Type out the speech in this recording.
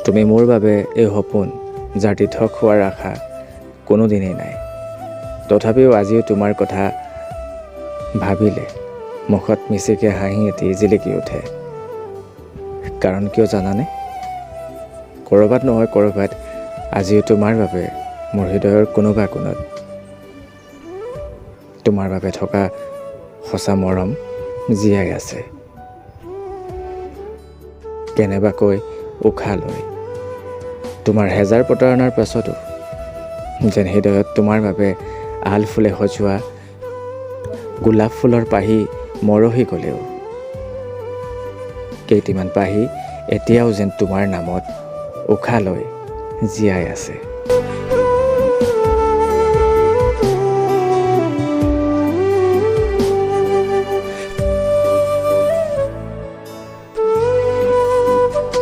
তুমি মোৰ বাবে এই সপোন যাৰ তীৰ্থক হোৱাৰ আশা কোনোদিনেই নাই। তথাপিও আজিও তোমাৰ কথা ভাবিলে মুখত মিচিকে হাঁহি এটি জিলিকি উঠে। কাৰণ কিয় জানানে? ক'ৰবাত নহয় ক'ৰবাত আজিও তোমাৰ বাবে মোৰ হৃদয়ৰ কোনোবা কোণত তোমাৰ বাবে থকা সঁচা মৰম জীয়াই আছে। কেনেবাকৈ উশাহ লৈ তোমাৰ হেজাৰ প্ৰতাৰণাৰ পাছতো যেন হৃদয়ত তোমাৰ বাবে আল ফুলে সজোৱা গোলাপ ফুলৰ পাহি মৰহি গ'লেও কেইটিমান পাহি এতিয়াও যেন তোমাৰ নামত উশাহ লৈ জীয়াই আছে।